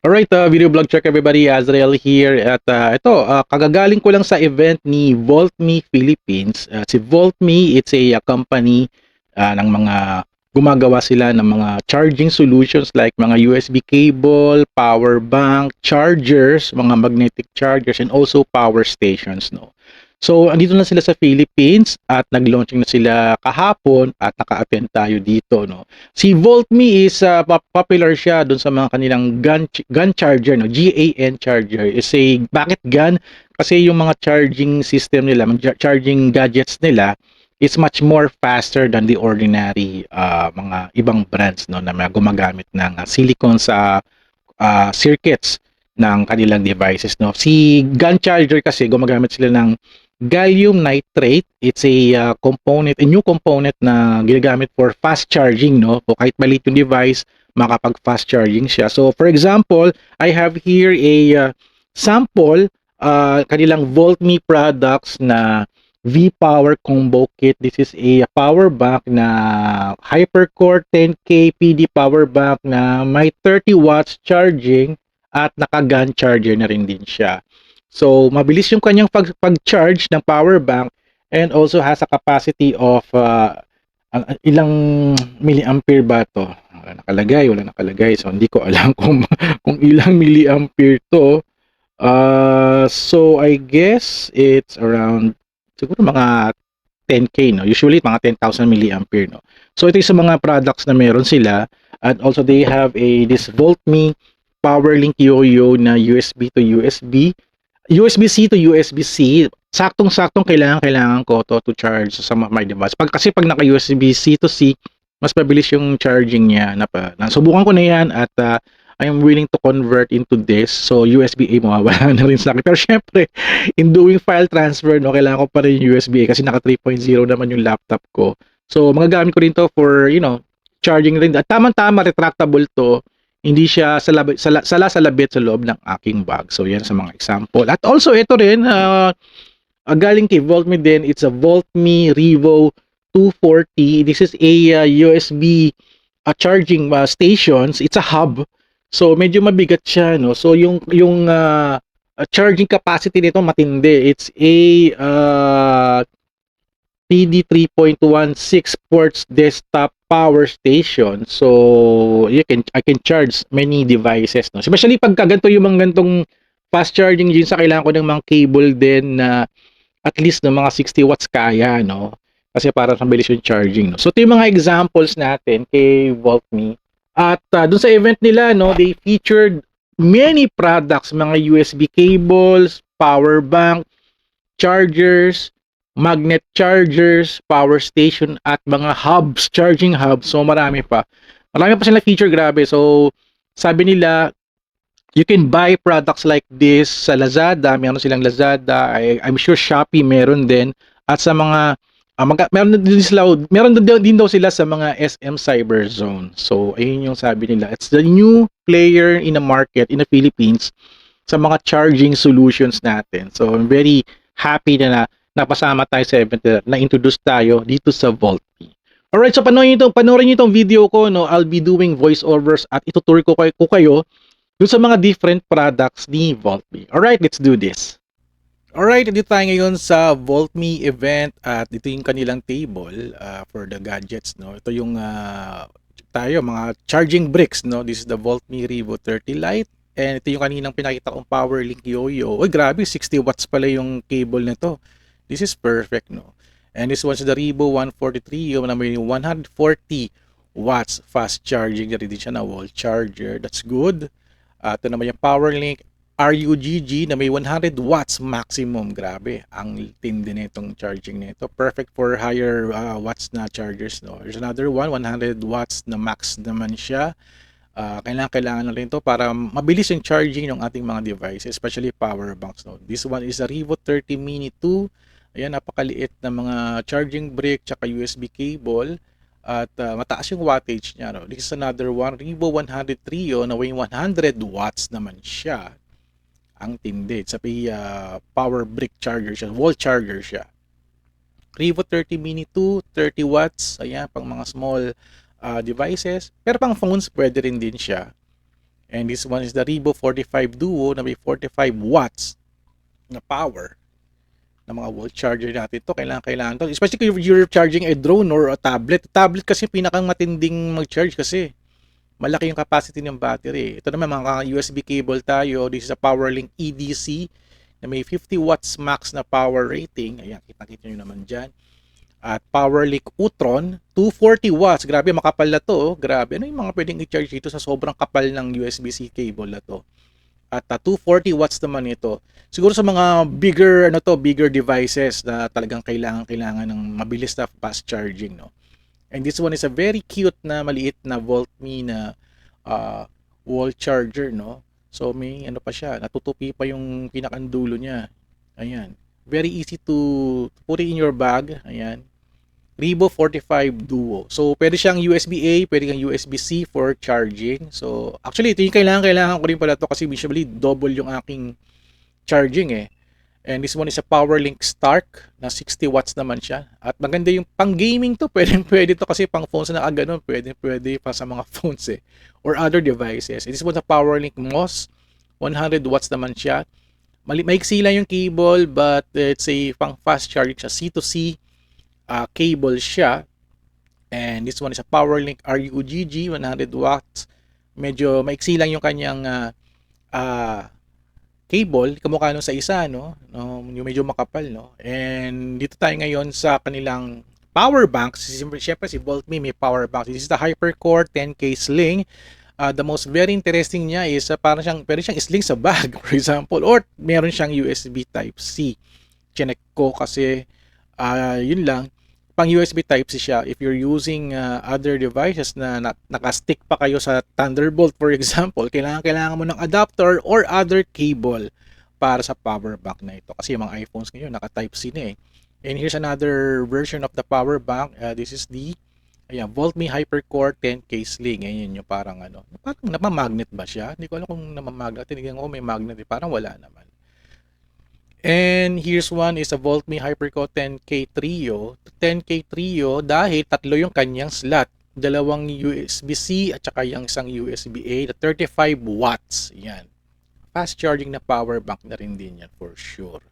Alright, video blog check everybody, Azrael here at kagagaling ko lang sa event ni VaultMe Philippines. Si VaultMe, it's a company ng mga gumagawa sila ng mga charging solutions like mga USB cable, power bank, chargers, mga magnetic chargers and also power stations, no. So, andito na sila sa Philippines at nag-launching na sila kahapon at naka-attend tayo dito, no. Si VaultMe is popular siya doon sa mga kanilang gun charger, no. GAN charger is a bakit gun? Kasi yung mga charging system nila, charging gadgets nila is much more faster than the ordinary mga ibang brands, no, na mga gumagamit ng silicon sa circuits ng kanilang devices, no. Si gun charger kasi gumagamit sila ng gallium nitrate. It's a component, a new component na ginagamit for fast charging, no. So kahit maliit yung device, makapag fast charging siya. So for example, I have here a sample kanilang VaultMe products na V-Power Combo Kit. This is a power bank na HyperCore 10K PD power bank na may 30 watts charging at naka-gun charger na rin din siya. So, mabilis yung kanyang pag-charge ng power bank and also has a capacity of ilang milliampere ba to? Wala nakalagay. So, hindi ko alam kung ilang milliampere to. So I guess it's around siguro mga 10K, no? Usually mga 10,000 milliampere, no? So ito yung sa mga products na meron sila and also they have this VaultMe PowerLink Yo-Yo na USB to USB, USB-C to USB-C. Saktong-saktong kailangan ko to charge sa my device. Kasi pag naka USB-C to C, mas mabilis yung charging niya. Nasubukan ko na yan at I am willing to convert into this. So, USB-A mawawala na rin sa akin. Pero syempre, in doing file transfer, no, kailangan ko pa rin yung USB-A kasi naka 3.0 naman yung laptop ko. So, magagamit ko rin to for, charging rin. At tamang-tama, retractable to. Hindi siya salabit sa loob ng aking bag. So, yan sa mga example. At also, ito rin, galing kay VaultMe din. It's a VaultMe Revo 240. This is a USB charging stations. It's a hub. So medyo mabigat siya, no. So yung charging capacity nito matindi. It's a PD 3.16 ports desktop power station. So I can charge many devices, no. Especially pagka ganito yung mga gantong fast charging din sa kailangan ko ng mga cable din na at least ng mga 60 watts kaya, no. Kasi para mabilis yung charging, no. So ito yung mga examples natin kay VaultMe. At dun sa event nila, no, they featured many products, mga USB cables, power bank, chargers, magnet chargers, power station at mga hubs, charging hubs. So marami pa. Marami pa sila feature, grabe. So sabi nila you can buy products like this sa Lazada, meron silang Lazada, I'm sure Shopee meron din at sa mga meron din daw sila sa mga SM Cyberzone. So ayun yung sabi nila. It's the new player in the market in the Philippines sa mga charging solutions natin. So I'm very happy na napasama tayo sa event na introduce tayo dito sa VaultMe. Alright, so panoorin niyo itong video ko, no. I'll be doing voiceovers at ituturo ko kayo dun sa mga different products ni VaultMe. Alright, let's do this. Alright, dito tayo ngayon sa VaultMe event at ito yung kanilang table for the gadgets, no. Ito yung mga charging bricks, no. This is the VaultMe Revo 30 Lite and ito yung kaninang pinakita kong PowerLink Yo-Yo. Uy, grabe, 60 watts pala yung cable nito. This is perfect, no. And this one's the Revo 143 yung na may 140 watts fast charging. Dari din siya na wall charger. That's good. Ito naman yung PowerLink RUGG na may 100 watts maximum. Grabe, ang tindi nitong charging nito. Perfect for higher watts na chargers, no. There's another one, 100 watts na max naman siya. Kailangan na rin to para mabilis yung charging ng ating mga devices, especially power banks, no. This one is a Revo 30 Mini 2. Ayan, napakaliit na mga charging brick tsaka USB cable. At mataas yung wattage niya, no? This is another one, Revo 100 Trio na weighing 100 watts naman siya. Ang tindi. Sa power brick charger siya, wall charger siya. Revo 30 Mini 2, 30 watts. Ayan, pang mga small devices. Pero pang phones, pwede rin din siya. And this one is the Rebo 45 Duo na may 45 watts na power na mga wall charger natin. Ito, kailangan to. Especially if you're charging a drone or a tablet. Tablet kasi pinakang matinding mag-charge kasi malaki yung capacity ng battery. Ito naman mga USB cable tayo. This is a PowerLink EDC na may 50 watts max na power rating. Ayan, kita-kita nyo naman dyan. At PowerLink Utron, 240 watts. Grabe, makapal na to. Grabe, ano yung mga pwedeng i-charge dito sa sobrang kapal ng USB-C cable na to? At 240 watts naman ito. Siguro sa mga bigger devices na talagang kailangan ng mabilis na fast charging, no? And this one is a very cute na maliit na VoltMe na wall charger, no? So may ano pa siya, natutupi pa yung pinakandulo niya. Ayan. Very easy to put it in your bag. Ayan. Rebo 45 Duo. So, pwede siyang USB-A, pwede kang USB-C for charging. So, actually, ito yung kailangan ko rin pala to kasi usually double yung aking charging eh. And this one is a PowerLink Stark na 60 watts naman siya. At maganda yung pang gaming to. Pwede to kasi pang phones na ganun. Pwede pa sa mga phones eh. Or other devices. And this one is a PowerLink MOS. 100 watts naman siya. Maiksi lang yung cable but it's a pang fast charging siya. C2C cable siya. And this one is a PowerLink RUGG 100 watts. Medyo maiksi lang yung kanyang cable, kamukha nung sa isa, no? Yung medyo makapal, no? And dito tayo ngayon sa kanilang power bank. Siyempre si VoltMe may power bank. This is the HyperCore 10K Sling. The most very interesting niya is parang pwede siyang sling sa bag, for example, or meron siyang USB Type-C. Chinek ko kasi yun lang, pang USB Type-C siya. If you're using other devices na naka-stick pa kayo sa Thunderbolt, for example, kailangan mo ng adapter or other cable para sa power bank na ito. Kasi yung mga iPhones ngayon naka Type-C na eh. And here's another version of the power bank. This is the VoltMe HyperCore 10K Sling. Ayan yung parang parang namamagnet ba siya? Hindi ko alam kung namamagnet. Tinignan ko may magnet eh. Parang wala naman. And here's one is a VoltMe HyperCore 10K Trio. 10K Trio dahil tatlo yung kanyang slot. Dalawang USB-C at saka yung isang USB-A na 35 watts. Yan. Fast charging na power bank na rin din yan for sure.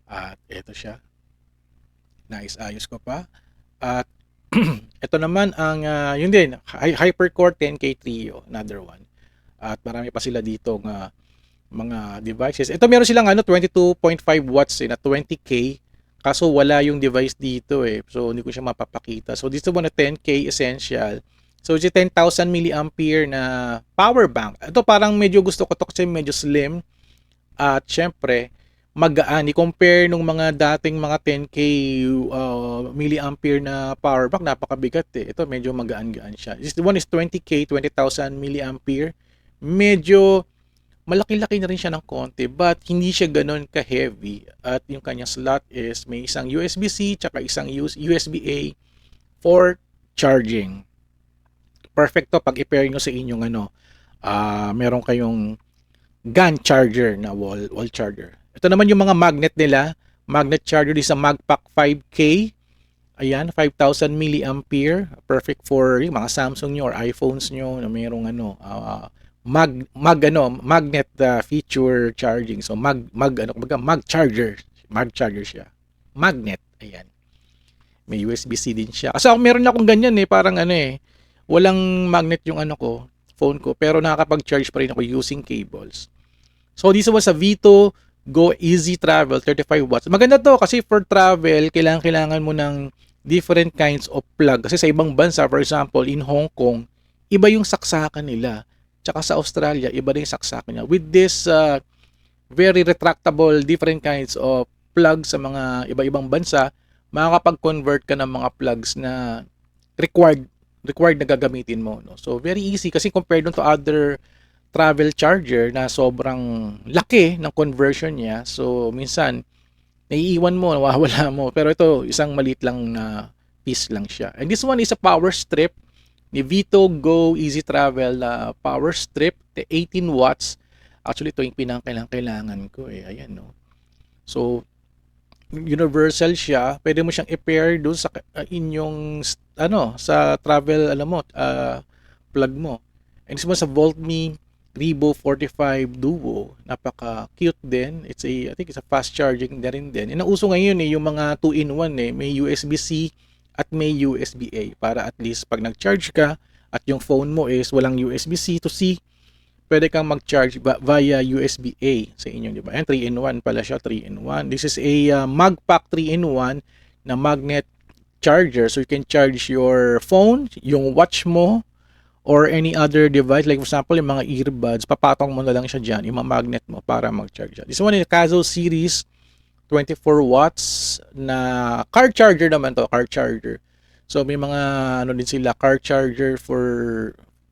At ito siya. Nice, ayos ko pa. At ito naman ang yun din, HyperCore 10K Trio, another one. At marami pa sila dito ng mga devices. Ito meron silang 22.5 watts na 20K. Kaso wala yung device dito eh. So hindi ko siya mapapakita. So dito muna 10K Essential. So it's 10,000 mAh na power bank. Ito parang medyo gusto ko to kasi medyo slim. At syempre, magaan. I-compare nung mga dating mga 10K milliampere na power bank, napakabigat eh. Ito medyo magaan-gaan siya. This one is 20K, 20,000 milliampere. Medyo malaki-laki na rin siya ng konti but hindi siya ganun ka-heavy. At yung kanyang slot is may isang USB-C tsaka isang USB-A for charging. Perfect to pag i-pair nyo sa inyong meron kayong GAN charger na wall charger. Ito naman yung mga magnet nila. Magnet charger is a Magpack 5K. Ayan, 5,000 milliampere. Perfect for yung mga Samsung nyo or iPhones nyo na merong magnet feature charging. So mag charger siya. Magnet, ayan. May USB-C din siya. Kasi meron akong ganyan eh, parang walang magnet yung phone ko, pero nakakapag-charge pa rin ako using cables. So this was a Vito Go Easy Travel 35 watts. Maganda to kasi for travel, kailangan mo ng different kinds of plug. Kasi sa ibang bansa, for example, in Hong Kong, iba yung saksakan nila. Tsaka sa Australia, iba rin yung saksakan niya. With this very retractable, different kinds of plugs sa mga iba-ibang bansa, makakapag-convert ka ng mga plugs na required na gagamitin mo. No? So, very easy kasi compared to other travel charger na sobrang laki ng conversion niya. So, minsan, naiiwan mo, nawawala mo. Pero ito, isang maliit lang na piece lang siya. And this one is a power strip ni Vito Go Easy Travel power strip, 18 watts. Actually, ito yung pinakailangan ko eh. Ayan, no. So, universal siya. Pwede mo siyang i-pair doon sa inyong sa travel plug mo. And this was a VoltMe Rebo 45 Duo, napaka-cute din. I think it's a fast charging na rin din. Nauso ngayon yung mga 2-in-1 may USB-C at may USB-A para at least pag nag-charge ka at yung phone mo is walang USB-C to C, pwede kang mag-charge via USB-A sa inyo, di ba? And 3-in-1 pala siya, 3-in-1. This is a Magpack 3-in-1 na magnet charger. So you can charge your phone, yung watch mo, or any other device, like for example, yung mga earbuds, papatong mo na lang siya dyan, yung magnet mo para mag-charge. This one is Kazo series, 24 watts na car charger naman to, car charger. So may mga ano din sila, car charger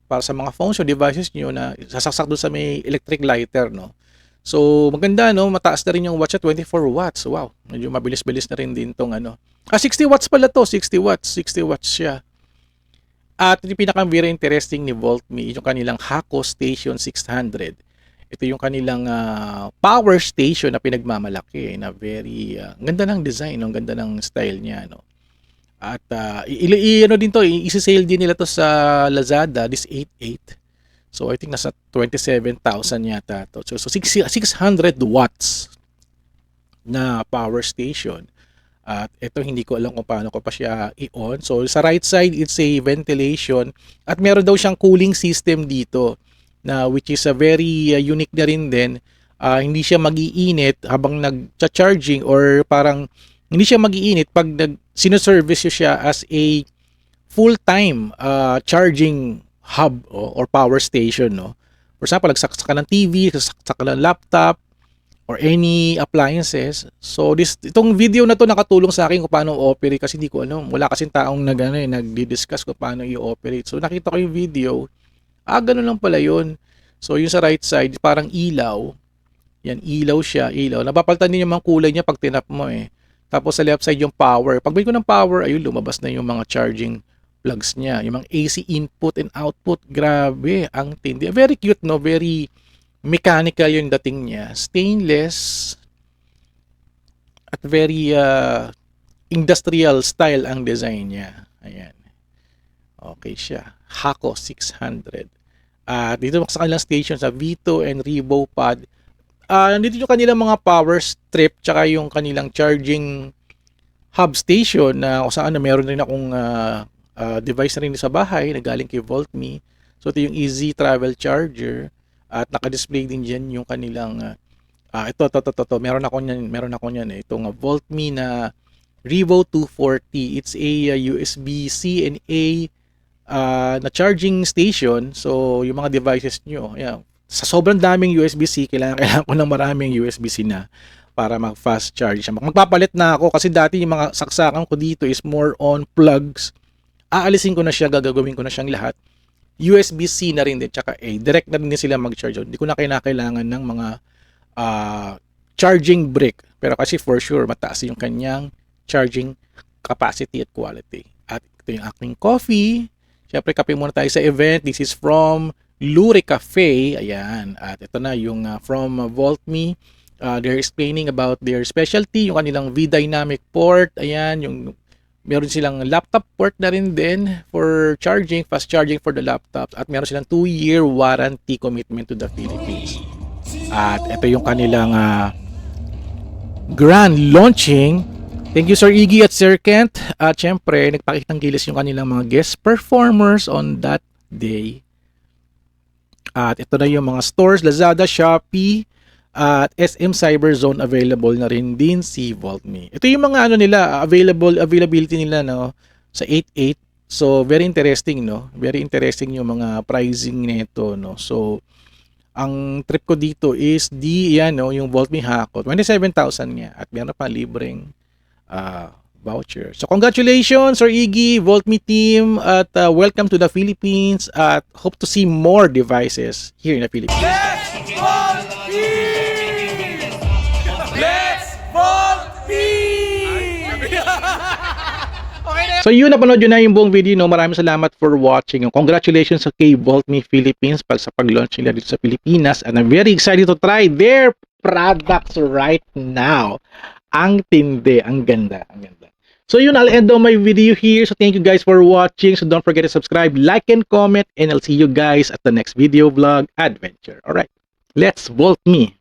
para sa mga phones o devices nyo na sasaksak doon sa may electric lighter, no? So maganda, no? Mataas na rin yung watts at 24 watts. Wow, medyo mabilis-bilis na rin din tong ano. 60 watts pala to, 60 watts siya. At yung pinaka-very interesting ni VoltMe, yung kanilang Hako Station 600. Ito yung kanilang power station na pinagmamalaki, na very ganda ng design, no? Ganda ng style niya, no? At ano din to, i-sale din nila to sa Lazada this 8/8. So I think nasa 27,000 yata to. So 600 watts na power station. At ito hindi ko alam kung paano ko pa siya i-on. So sa right side it's a ventilation at meron daw siyang cooling system dito na which is a very unique na rin din. Hindi siya mag-iinit habang nag-charging or parang hindi siya mag-iinit pag sineservice siya as a full-time charging hub or power station, no? For example, nagsaksak ka ng TV, nagsaksak ka ng laptop, or any appliances. So itong video na to nakatulong sa akin kung paano operate kasi hindi ko alam. Wala kasing taong nagdi-discuss kung paano i-operate. So nakita ko yung video. Ganun lang pala yun. So yung sa right side parang ilaw. Yan, ilaw siya, ilaw. Napapalitan din yung mga kulay niya pag tinap mo eh. Tapos sa left side yung power. Pag bigay ko ng power, ayun, lumabas na yung mga charging plugs niya. Yung mga AC input and output. Grabe, ang tindi. Very cute, no? Very mechanical yung dating niya. Stainless at very industrial style ang design niya. Ayan. Okay siya. Hako 600. Dito sa kanilang station sa Vito and Rebo Pod. Nandito yung kanilang mga power strip tsaka yung kanilang charging hub station na kung saan na meron rin akong device na rin sa bahay na galing kay VoltMe. So ito yung Easy Travel Charger. At naka-display din diyan yung kanilang ito meron ako niyan itong VoltMe na Revo 240. It's a USB-C and A na charging station. So yung mga devices nyo, sa sobrang daming USB-C, kailangan ko ng maraming USB-C na para mag-fast charge siya. Magpapalit na ako kasi dati yung mga saksakan ko dito is more on plugs. Aalisin ko na siya, gagawin ko na siyang lahat. USB-C na rin din, tsaka A. Direct na rin sila mag-charge. Hindi ko na kailangan ng mga charging brick. Pero kasi for sure, mataas yung kanyang charging capacity at quality. At ito yung aking coffee. Siyempre, kape muna tayo sa event. This is from Lure Cafe. Ayan. At ito na yung from VoltMe. They're explaining about their specialty, yung kanilang V-Dynamic port. Ayan, yung meron silang laptop port na rin din for charging, fast charging for the laptops. At meron silang 2-year warranty commitment to the Philippines. At ito yung kanilang grand launching. Thank you Sir Iggy at Sir Kent. At syempre, nagpakitang gilis yung kanilang mga guest performers on that day. At ito na yung mga stores, Lazada, Shopee, at SM Cyberzone available na rin din si VoltMe. Ito yung mga ano nila, availability nila no sa 8/8. So very interesting no. Very interesting yung mga pricing nito no. So ang trip ko dito is yung VoltMe Hako, 27,000 nga at meron pa libreng voucher. So congratulations Sir Iggy, VoltMe team at welcome to the Philippines at hope to see more devices here in the Philippines. So yun, napanood yun na yung buong video, no? Maraming salamat for watching. Congratulations sa kay VoltMe Philippines sa pag-launch nila dito sa Pilipinas. And I'm very excited to try their products right now. Ang tindi, ang ganda, ang ganda. So yun, I'll end on my video here. So thank you guys for watching. So don't forget to subscribe, like, and comment. And I'll see you guys at the next video vlog adventure. Alright, let's vault me.